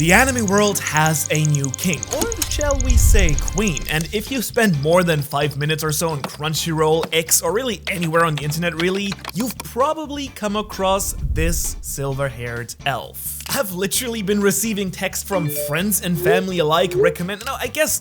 The anime world has a new king, or shall we say queen, and if you spend more than 5 minutes or so on Crunchyroll, X, or really anywhere on the internet really, you've probably come across this silver-haired elf. I've literally been receiving texts from friends and family alike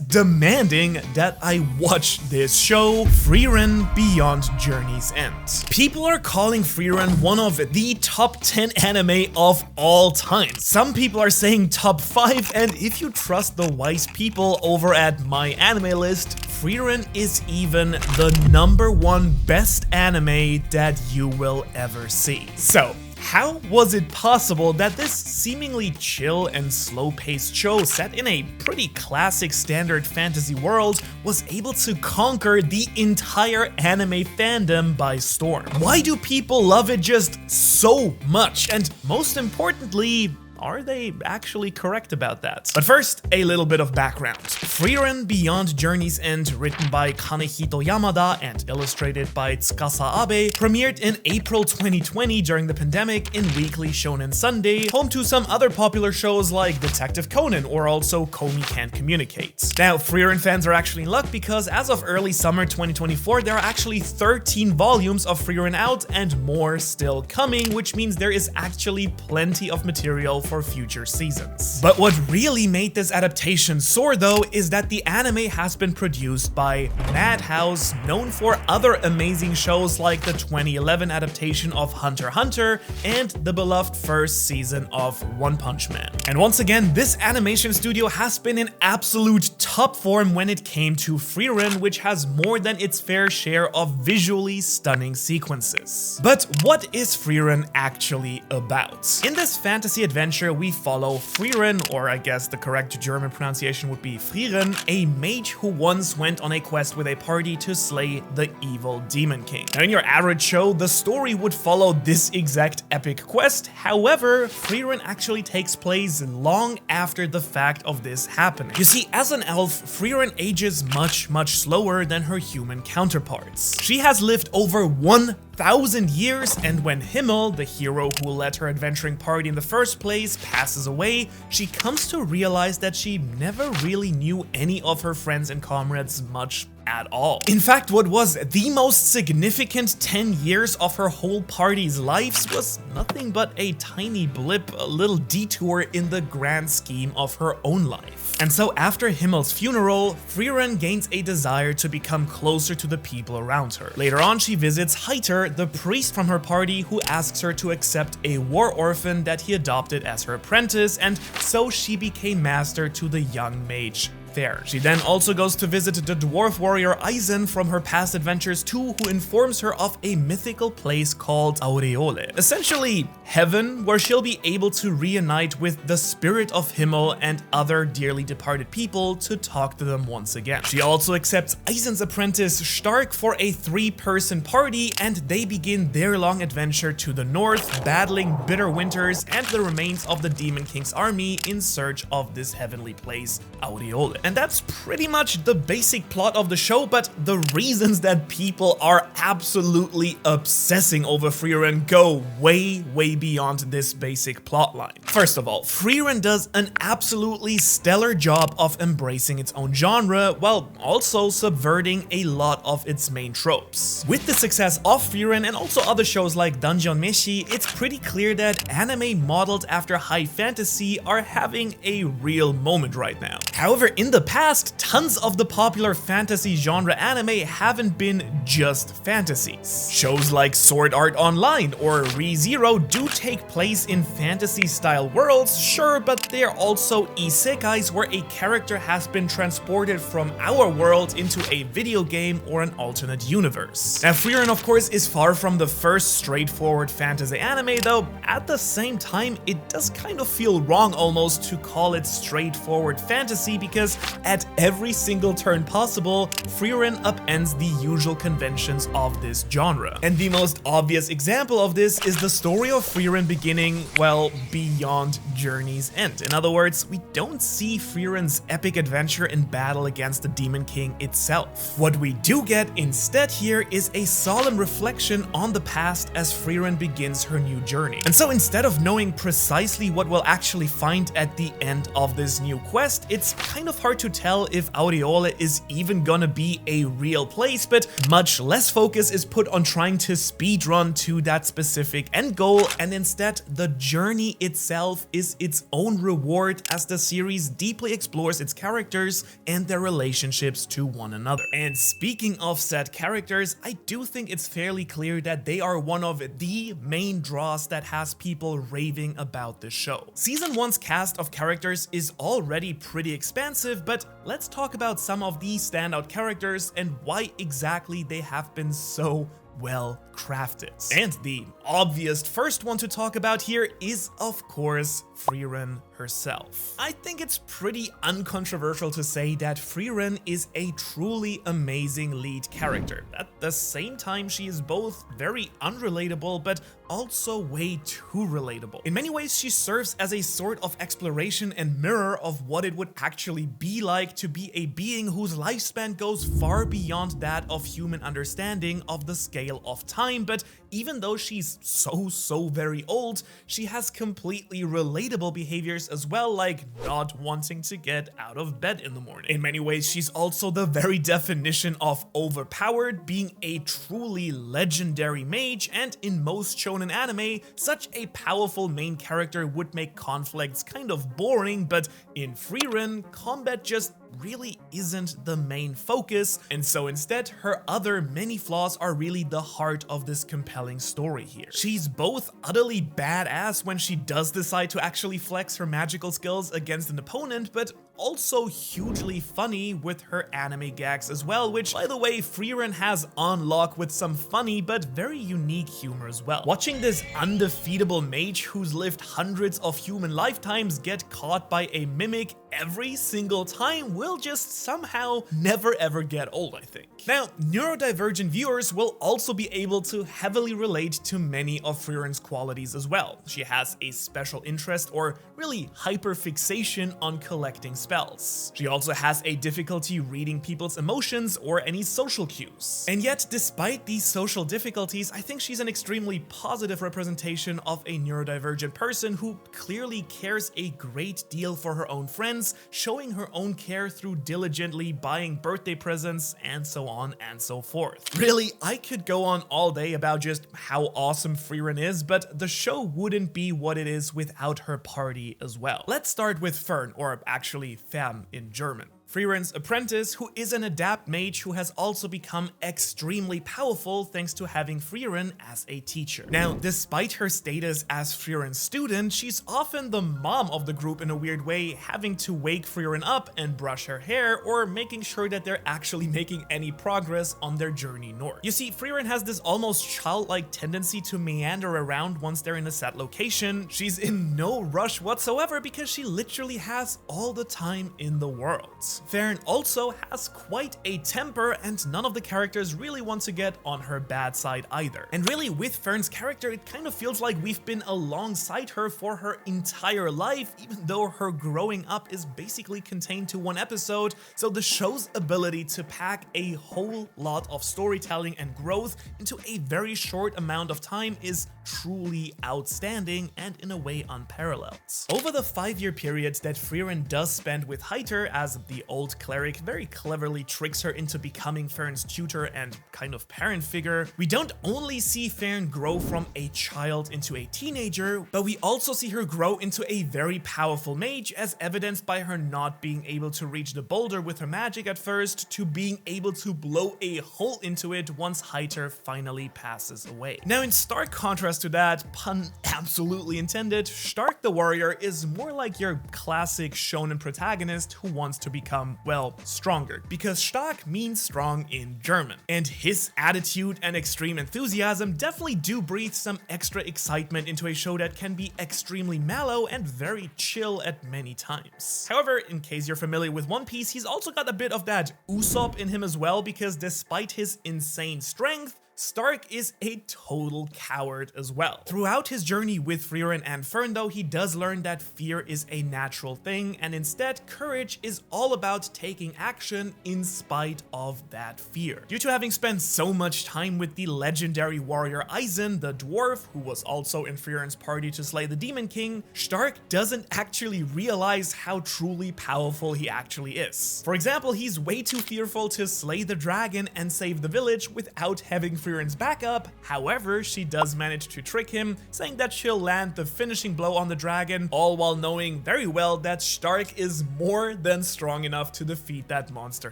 demanding that I watch this show, Frieren Beyond Journey's End. People are calling Frieren one of the top 10 anime of all time. Some people are saying top 5, and if you trust the wise people over at My Anime List, Frieren is even the #1 best anime that you will ever see. So, how was it possible that this seemingly chill and slow-paced show set in a pretty classic standard fantasy world was able to conquer the entire anime fandom by storm? Why do people love it just so much? And most importantly, are they actually correct about that? But first, a little bit of background. Frieren Beyond Journey's End, written by Kanehito Yamada and illustrated by Tsukasa Abe, premiered in April 2020 during the pandemic in Weekly Shonen Sunday, home to some other popular shows like Detective Conan or also Komi Can't Communicate. Now, Frieren fans are actually in luck because as of early summer 2024, there are actually 13 volumes of Frieren out and more still coming, which means there is actually plenty of material for future seasons. But what really made this adaptation soar though is that the anime has been produced by Madhouse, known for other amazing shows like the 2011 adaptation of Hunter x Hunter and the beloved first season of One Punch Man. And once again, this animation studio has been in absolute top form when it came to Frieren, which has more than its fair share of visually stunning sequences. But what is Frieren actually about? In this fantasy adventure, we follow Frieren, or I guess the correct German pronunciation would be Frieren, a mage who once went on a quest with a party to slay the evil Demon King. Now, in your average show, the story would follow this exact epic quest. However, Frieren actually takes place long after the fact of this happening. You see, as an elf, Frieren ages much slower than her human counterparts. She has lived over 1,000 years, and when Himmel, the hero who led her adventuring party in the first place, passes away, she comes to realize that she never really knew any of her friends and comrades much at all. In fact, what was the most significant 10 years of her whole party's lives was nothing but a tiny blip, a little detour in the grand scheme of her own life. And so after Himmel's funeral, Frieren gains a desire to become closer to the people around her. Later on, she visits Heiter, the priest from her party, who asks her to accept a war orphan that he adopted as her apprentice, and so she became master to the young mage Fair. She then also goes to visit the dwarf warrior Eisen from her past adventures too, who informs her of a mythical place called Aureole. Essentially, heaven, where she'll be able to reunite with the spirit of Himmel and other dearly departed people to talk to them once again. She also accepts Eisen's apprentice Stark for a 3-person party, and they begin their long adventure to the north, battling bitter winters and the remains of the Demon King's army in search of this heavenly place, Aureole. And that's pretty much the basic plot of the show, but the reasons that people are absolutely obsessing over Frieren go way beyond this basic plotline. First of all, Frieren does an absolutely stellar job of embracing its own genre, while also subverting a lot of its main tropes. With the success of Frieren and also other shows like Dungeon Meshi, it's pretty clear that anime modeled after high fantasy are having a real moment right now. However, in the past, tons of the popular fantasy genre anime haven't been just fantasies. Shows like Sword Art Online or Re:Zero do take place in fantasy-style worlds, sure, but they're also isekais where a character has been transported from our world into a video game or an alternate universe. Now, Frieren, of course, is far from the first straightforward fantasy anime, though at the same time, it does kind of feel wrong almost to call it straightforward fantasy, because at every single turn possible, Frieren upends the usual conventions of this genre. And the most obvious example of this is the story of Frieren beginning, well, beyond beyond Journey's End. In other words, we don't see Frieren's epic adventure in battle against the Demon King itself. What we do get instead here is a solemn reflection on the past as Frieren begins her new journey. And so instead of knowing precisely what we'll actually find at the end of this new quest, it's kind of hard to tell if Aureole is even gonna be a real place, but much less focus is put on trying to speedrun to that specific end goal, and instead the journey itself is its own reward as the series deeply explores its characters and their relationships to one another. And speaking of said characters, I do think it's fairly clear that they are one of the main draws that has people raving about the show. Season 1's cast of characters is already pretty expansive, but let's talk about some of these standout characters and why exactly they have been so well crafted. And the obvious first one to talk about here is, of course, Frieren herself. I think it's pretty uncontroversial to say that Frieren is a truly amazing lead character. At the same time, she is both very unrelatable, but also way too relatable. In many ways, she serves as a sort of exploration and mirror of what it would actually be like to be a being whose lifespan goes far beyond that of human understanding of the scale of time. But even though she's so very old, she has completely relatable behaviors as well, like not wanting to get out of bed in the morning. In many ways, she's also the very definition of overpowered, being a truly legendary mage, and in most shonen anime, such a powerful main character would make conflicts kind of boring, but in Frieren, combat just really isn't the main focus, and so instead her other many flaws are really the heart of this compelling story here. She's both utterly badass when she does decide to actually flex her magical skills against an opponent, but also hugely funny with her anime gags as well, which, by the way, Frieren has on lock with some funny but very unique humor as well. Watching this undefeatable mage who's lived hundreds of human lifetimes get caught by a mimic every single time will just somehow never ever get old, I think. Now, neurodivergent viewers will also be able to heavily relate to many of Frieren's qualities as well. She has a special interest, or really hyperfixation, on collecting spells. She also has a difficulty reading people's emotions or any social cues. And yet, despite these social difficulties, I think she's an extremely positive representation of a neurodivergent person who clearly cares a great deal for her own friends, showing her own care through diligently buying birthday presents and so on and so forth. Really, I could go on all day about just how awesome Frieren is, but the show wouldn't be what it is without her party as well. Let's start with Fern, or actually Fern in German. Frieren's apprentice, who is an adept mage who has also become extremely powerful thanks to having Frieren as a teacher. Now, despite her status as Frieren's student, she's often the mom of the group in a weird way, having to wake Frieren up and brush her hair, or making sure that they're actually making any progress on their journey north. You see, Frieren has this almost childlike tendency to meander around once they're in a set location. She's in no rush whatsoever because she literally has all the time in the world. Fern also has quite a temper, and none of the characters really want to get on her bad side either. And really, with Fern's character, it kind of feels like we've been alongside her for her entire life, even though her growing up is basically contained to one episode. So the show's ability to pack a whole lot of storytelling and growth into a very short amount of time is truly outstanding and in a way unparalleled. Over the 5-year period that Frieren does spend with Heiter as the old cleric very cleverly tricks her into becoming Fern's tutor and kind of parent figure, we don't only see Fern grow from a child into a teenager, but we also see her grow into a very powerful mage, as evidenced by her not being able to reach the boulder with her magic at first, to being able to blow a hole into it once Heiter finally passes away. Now, in stark contrast to that, pun absolutely intended, Stark the warrior is more like your classic shonen protagonist who wants to become, well, stronger, because stark means strong in German. And his attitude and extreme enthusiasm definitely do breathe some extra excitement into a show that can be extremely mellow and very chill at many times. However, in case you're familiar with One Piece, he's also got a bit of that Usopp in him as well, because despite his insane strength, Stark is a total coward as well. Throughout his journey with Frieren and Fern though, he does learn that fear is a natural thing, and instead courage is all about taking action in spite of that fear. Due to having spent so much time with the legendary warrior Eisen, the dwarf, who was also in Frieren's party to slay the Demon King, Stark doesn't actually realize how truly powerful he actually is. For example, he's way too fearful to slay the dragon and save the village without having Frieren's backup. However, she does manage to trick him, saying that she'll land the finishing blow on the dragon, all while knowing very well that Stark is more than strong enough to defeat that monster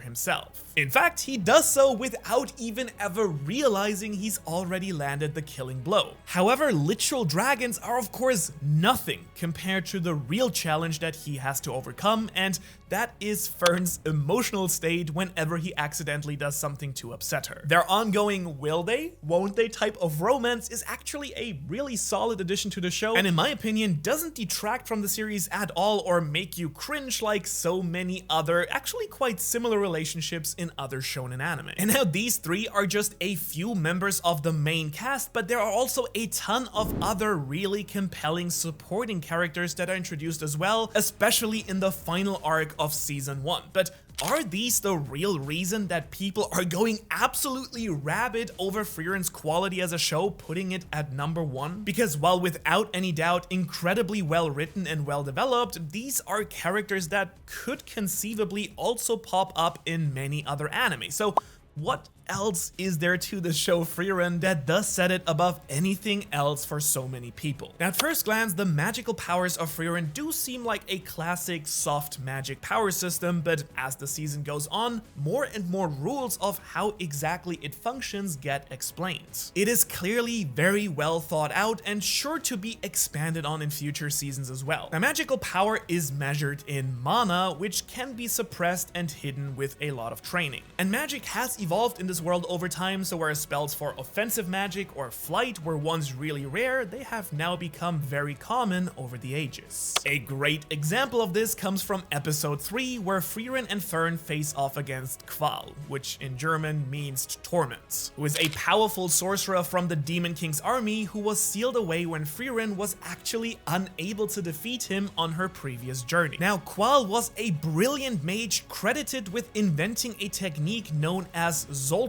himself. In fact, he does so without even ever realizing he's already landed the killing blow. However, literal dragons are of course nothing compared to the real challenge that he has to overcome, and that is Fern's emotional state whenever he accidentally does something to upset her. Their ongoing will they, won't they type of romance is actually a really solid addition to the show, and in my opinion doesn't detract from the series at all or make you cringe like so many other actually quite similar relationships in other shonen anime. And now these three are just a few members of the main cast, but there are also a ton of other really compelling supporting characters that are introduced as well, especially in the final arc of season 1. But are these the real reason that people are going absolutely rabid over Frieren's quality as a show, putting it at number 1? Because while without any doubt incredibly well written and well developed, these are characters that could conceivably also pop up in many other anime. So what else is there to the show Frieren that does set it above anything else for so many people? Now, at first glance, the magical powers of Frieren do seem like a classic soft magic power system, but as the season goes on, more and more rules of how exactly it functions get explained. It is clearly very well thought out and sure to be expanded on in future seasons as well. Now, magical power is measured in mana, which can be suppressed and hidden with a lot of training. And magic has evolved in this world over time, so whereas spells for offensive magic or flight were once really rare, they have now become very common over the ages. A great example of this comes from episode 3, where Frieren and Fern face off against Qual, which in German means torment, who is a powerful sorcerer from the Demon King's army who was sealed away when Frieren was actually unable to defeat him on her previous journey. Now, Qual was a brilliant mage credited with inventing a technique known as Zoltrack,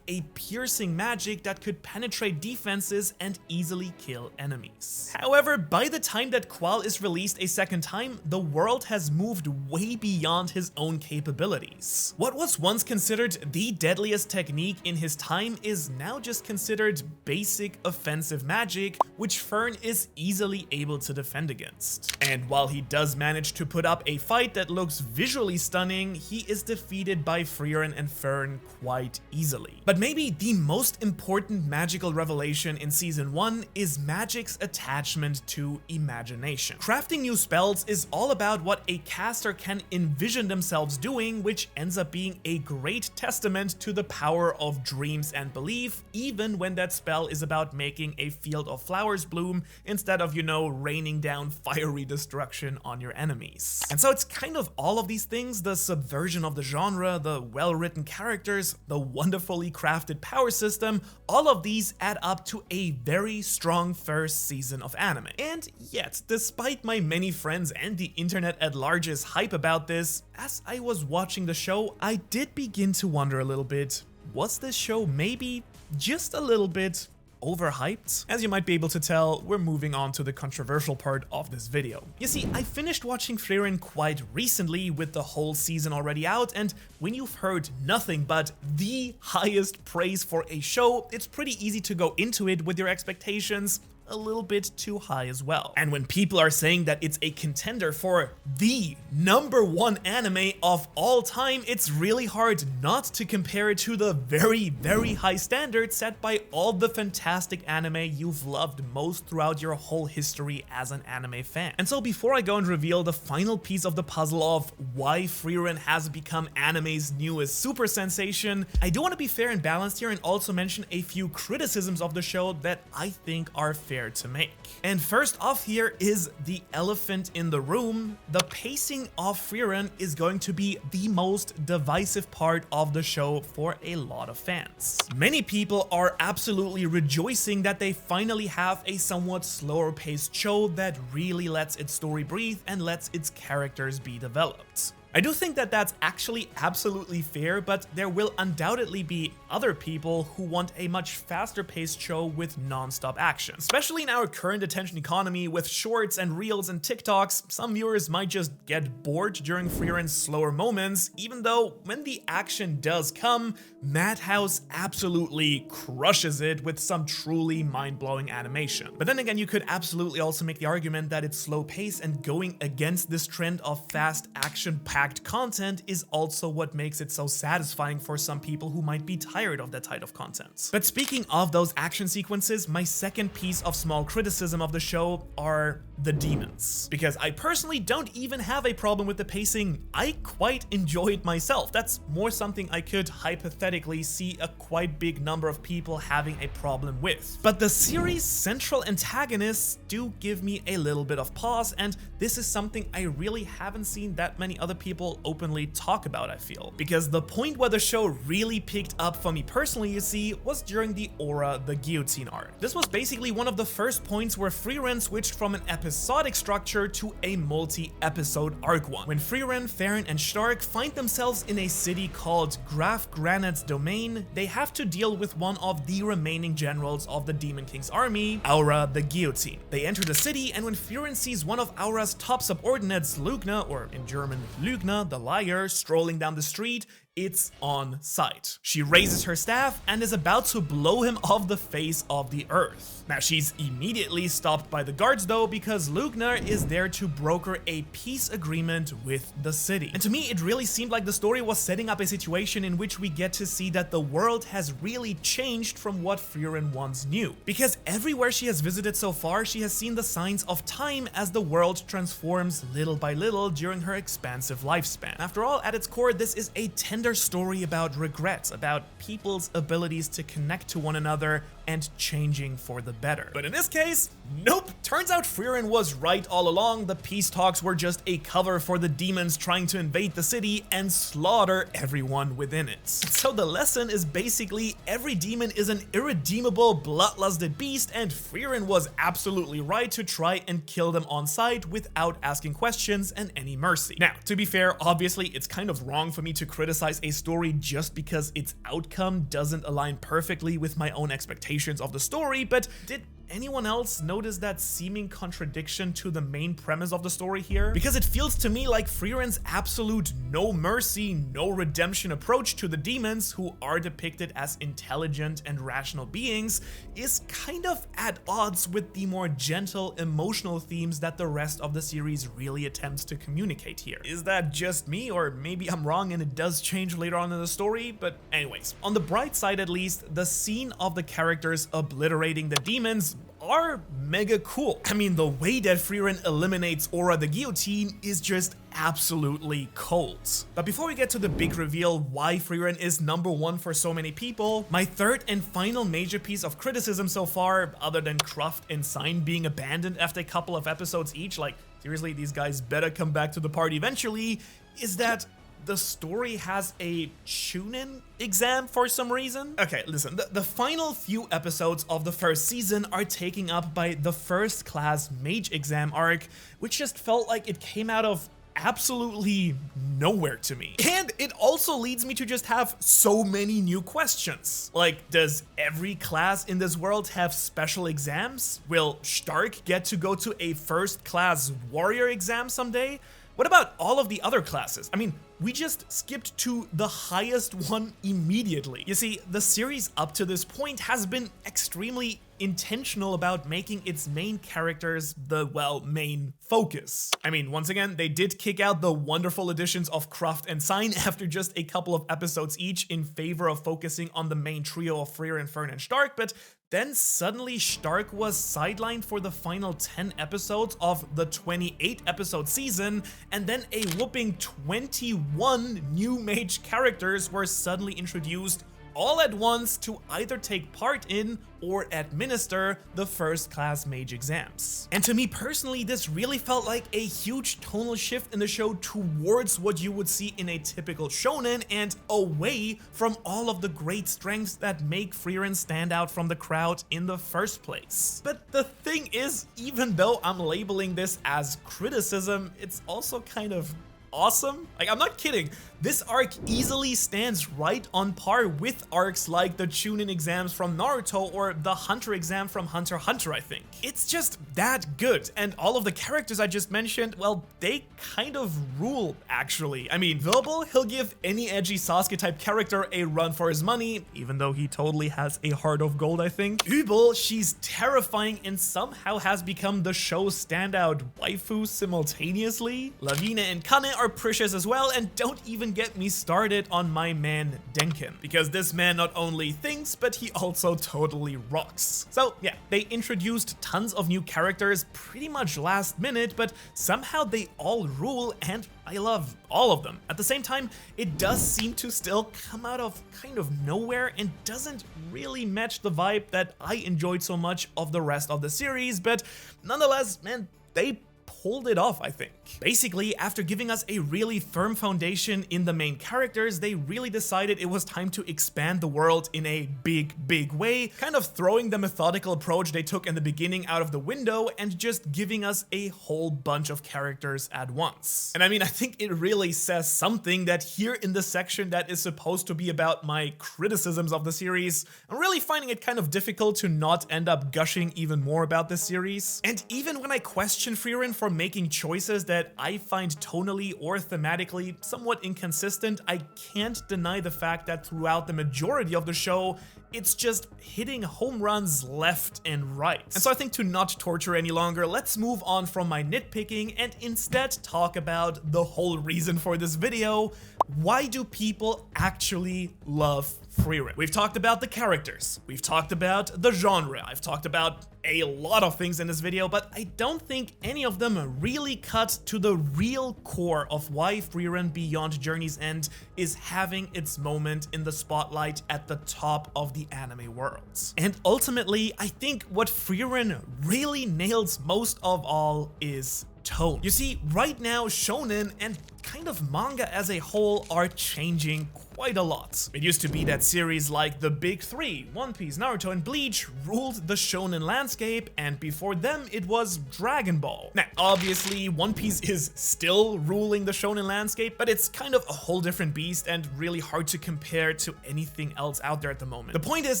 a piercing magic that could penetrate defenses and easily kill enemies. However, by the time that Qual is released a second time, the world has moved way beyond his own capabilities. What was once considered the deadliest technique in his time is now just considered basic offensive magic, which Fern is easily able to defend against. And while he does manage to put up a fight that looks visually stunning, he is defeated by Frieren and Fern quite easily. But maybe the most important magical revelation in season 1 is magic's attachment to imagination. Crafting new spells is all about what a caster can envision themselves doing, which ends up being a great testament to the power of dreams and belief, even when that spell is about making a field of flowers bloom instead of, raining down fiery destruction on your enemies. And so it's kind of all of these things, the subversion of the genre, the well-written characters, the wonderfully crafted power system, all of these add up to a very strong first season of anime. And yet, despite my many friends and the internet at large's hype about this, as I was watching the show, I did begin to wonder a little bit, was this show maybe just a little bit overhyped? As you might be able to tell, we're moving on to the controversial part of this video. You see, I finished watching Frieren quite recently with the whole season already out, and when you've heard nothing but the highest praise for a show, it's pretty easy to go into it with your expectations a little bit too high as well. And when people are saying that it's a contender for the #1 anime of all time, it's really hard not to compare it to the very, very high standards set by all the fantastic anime you've loved most throughout your whole history as an anime fan. And so before I go and reveal the final piece of the puzzle of why Frieren has become anime's newest super sensation, I do want to be fair and balanced here and also mention a few criticisms of the show that I think are fair fair to make. And first off here is the elephant in the room. The pacing of Frieren is going to be the most divisive part of the show for a lot of fans. Many people are absolutely rejoicing that they finally have a somewhat slower paced show that really lets its story breathe and lets its characters be developed. I do think that that's actually absolutely fair, but there will undoubtedly be other people who want a much faster paced show with non-stop action. Especially in our current attention economy with shorts and reels and TikToks, some viewers might just get bored during Frieren's slower moments, even though when the action does come, Madhouse absolutely crushes it with some truly mind-blowing animation. But then again, you could absolutely also make the argument that its slow pace and going against this trend of fast action-packed content is also what makes it so satisfying for some people who might be tired of that type of content. But speaking of those action sequences, my second piece of small criticism of the show are the demons. Because I personally don't even have a problem with the pacing. I quite enjoy it myself. That's more something I could hypothetically see a quite big number of people having a problem with. But the series' central antagonists do give me a little bit of pause, and this is something I really haven't seen that many other people openly talk about, I feel. Because the point where the show really picked up for me personally, you see, was during the Aura the Guillotine arc. This was basically one of the first points where Frieren switched from an episodic structure to a multi-episode arc one. When Frieren, Frieren, and Stark find themselves in a city called Graf Granite's domain, they have to deal with one of the remaining generals of the Demon King's army, Aura the Guillotine. They enter the city, and when Frieren sees one of Aura's top subordinates, Lugna, or in German, Lugna, the liar, strolling down the street, it's on sight. She raises her staff and is about to blow him off the face of the earth. Now she's immediately stopped by the guards though, because Lugner is there to broker a peace agreement with the city. And to me, it really seemed like the story was setting up a situation in which we get to see that the world has really changed from what Frieren once knew. Because everywhere she has visited so far, she has seen the signs of time as the world transforms little by little during her expansive lifespan. After all, at its core, this is a tender story about regrets, about people's abilities to connect to one another and changing for the better. But in this case, nope. Turns out Frieren was right all along. The peace talks were just a cover for the demons trying to invade the city and slaughter everyone within it. So the lesson is basically every demon is an irredeemable, bloodlusted beast, and Frieren was absolutely right to try and kill them on sight without asking questions and any mercy. Now, to be fair, obviously it's kind of wrong for me to criticize a story just because its outcome doesn't align perfectly with my own expectations of the story, but did anyone else notice that seeming contradiction to the main premise of the story here? Because it feels to me like Frieren's absolute no mercy, no redemption approach to the demons, who are depicted as intelligent and rational beings, is kind of at odds with the more gentle, emotional themes that the rest of the series really attempts to communicate here. Is that just me, or maybe I'm wrong and it does change later on in the story? But anyways, on the bright side at least, the scene of the characters obliterating the demons are mega cool. I mean, the way that Frieren eliminates Aura the Guillotine is just absolutely cold. But before we get to the big reveal why Frieren is #1 for so many people, my third and final major piece of criticism so far, other than Croft and Sign being abandoned after a couple of episodes each, like seriously, these guys better come back to the party eventually, is that the story has a Chunin exam for some reason. Okay, listen, the final few episodes of the first season are taken up by the first class mage exam arc, which just felt like it came out of absolutely nowhere to me. And it also leads me to just have so many new questions. Like, does every class in this world have special exams? Will Stark get to go to a first class warrior exam someday? What about all of the other classes? I mean, we just skipped to the highest one immediately. You see, the series up to this point has been extremely intentional about making its main characters the, well, main focus. I mean, once again, they did kick out the wonderful additions of Croft and Sign after just a couple of episodes each in favor of focusing on the main trio of Frieren, Fern, and Stark, but then suddenly Stark was sidelined for the final 10 episodes of the 28 episode season, and then a whopping 21 new mage characters were suddenly introduced all at once to either take part in or administer the first class mage exams. And to me personally, this really felt like a huge tonal shift in the show towards what you would see in a typical shonen and away from all of the great strengths that make Frieren stand out from the crowd in the first place. But the thing is, even though I'm labeling this as criticism, it's also kind of awesome. Like, I'm not kidding. This arc easily stands right on par with arcs like the Chunin exams from Naruto or the Hunter exam from Hunter x Hunter, I think. It's just that good, and all of the characters I just mentioned, well, they kind of rule, actually. I mean, Verbal, he'll give any edgy Sasuke-type character a run for his money, even though he totally has a heart of gold, I think. Übel, she's terrifying and somehow has become the show's standout waifu simultaneously. Lavina and Kane are precious as well, and don't even get me started on my man Denken, because this man not only thinks, but he also totally rocks. So yeah, they introduced tons of new characters pretty much last minute, but somehow they all rule, and I love all of them. At the same time, it does seem to still come out of kind of nowhere and doesn't really match the vibe that I enjoyed so much of the rest of the series, but nonetheless, man, they pulled it off, I think. Basically, after giving us a really firm foundation in the main characters, they really decided it was time to expand the world in a big way, kind of throwing the methodical approach they took in the beginning out of the window and just giving us a whole bunch of characters at once. And I mean, I think it really says something that here in the section that is supposed to be about my criticisms of the series, I'm really finding it kind of difficult to not end up gushing even more about this series. And even when I question Frieren for making choices that I find tonally or thematically somewhat inconsistent, I can't deny the fact that throughout the majority of the show, it's just hitting home runs left and right. And so I think to not torture any longer, let's move on from my nitpicking and instead talk about the whole reason for this video. Why do people actually love Frieren? We've talked about the characters, we've talked about the genre, I've talked about a lot of things in this video, but I don't think any of them really cut to the real core of why Frieren Beyond Journey's End is having its moment in the spotlight at the top of the anime world. And ultimately, I think what Frieren really nails most of all is tone. You see, right now, shonen and kind of manga as a whole are changing quite a lot. It used to be that series like the big three, One Piece, Naruto, and Bleach, ruled the shonen landscape, and before them it was Dragon Ball. Now, obviously, One Piece is still ruling the shonen landscape, but it's kind of a whole different beast and really hard to compare to anything else out there at the moment. The point is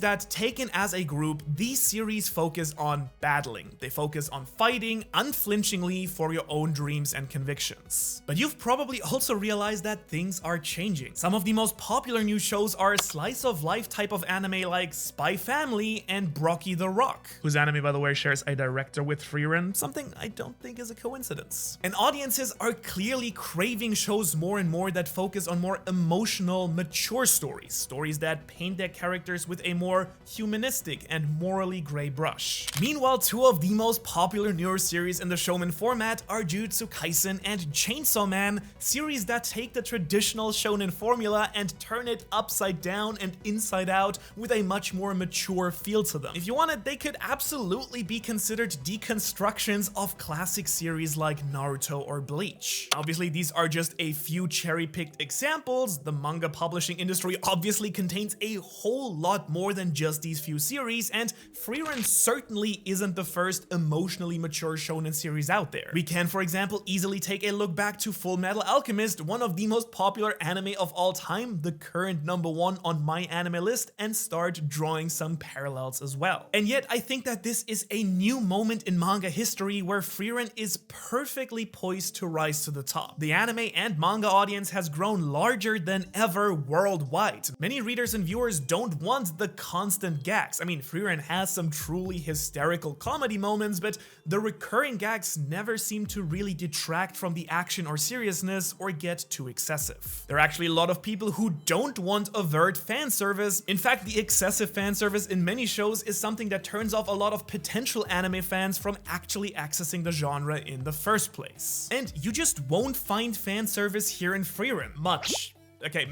that, taken as a group, these series focus on battling. They focus on fighting unflinchingly for your own dreams and convictions. But you've probably also realized that things are changing. Some of the most popular new shows are slice of life type of anime like Spy Family and Brocky the Rock, whose anime, by the way, shares a director with Frieren, something I don't think is a coincidence. And audiences are clearly craving shows more and more that focus on more emotional, mature stories that paint their characters with a more humanistic and morally gray brush. Meanwhile, two of the most popular newer series in the shonen format are Jujutsu Kaisen and Chainsaw Man, series that take the traditional shonen formula and turn it upside down and inside out with a much more mature feel to them. If you wanted, they could absolutely be considered deconstructions of classic series like Naruto or Bleach. Obviously, these are just a few cherry-picked examples. The manga publishing industry obviously contains a whole lot more than just these few series, and Frieren certainly isn't the first emotionally mature shonen series out there. We can, for example, easily take a look back to Full Metal Alchemist, one of the most popular anime of all time, the current #1 on my anime list, and start drawing some parallels as well. And yet, I think that this is a new moment in manga history where Frieren is perfectly poised to rise to the top. The anime and manga audience has grown larger than ever worldwide. Many readers and viewers don't want the constant gags. I mean, Frieren has some truly hysterical comedy moments, but the recurring gags never seem to really detract from the action or seriousness or get too excessive. There are actually a lot of people who don't want overt fan service. In fact, the excessive fan service in many shows is something that turns off a lot of potential anime fans from actually accessing the genre in the first place. And you just won't find fan service here in Frieren much. Okay,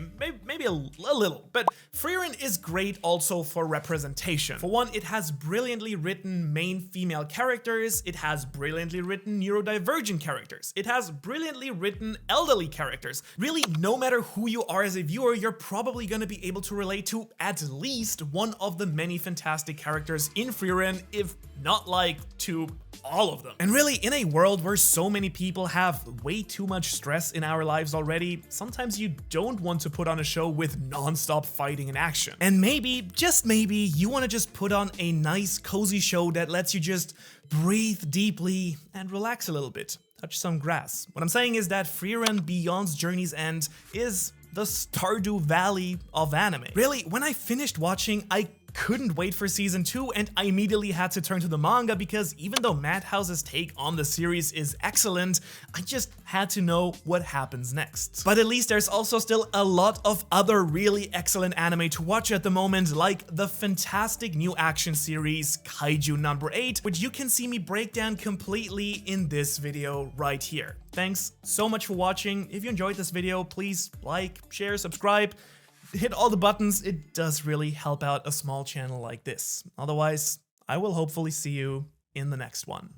maybe a little, but Frieren is great also for representation. For one, it has brilliantly written main female characters, it has brilliantly written neurodivergent characters, it has brilliantly written elderly characters. Really, no matter who you are as a viewer, you're probably gonna be able to relate to at least one of the many fantastic characters in Frieren, if not like to all of them. And really, in a world where so many people have way too much stress in our lives already, sometimes you don't want to put on a show with non-stop fighting and action. And maybe, just maybe, you want to just put on a nice cozy show that lets you just breathe deeply and relax a little bit. Touch some grass. What I'm saying is that Frieren Beyond's Journey's End is the Stardew Valley of anime. Really, when I finished watching, I couldn't wait for season 2, and I immediately had to turn to the manga because even though Madhouse's take on the series is excellent, I just had to know what happens next. But at least there's also still a lot of other really excellent anime to watch at the moment, like the fantastic new action series Kaiju number 8, which you can see me break down completely in this video right here. Thanks so much for watching. If you enjoyed this video, please like, share, subscribe. Hit all the buttons, it does really help out a small channel like this. Otherwise, I will hopefully see you in the next one.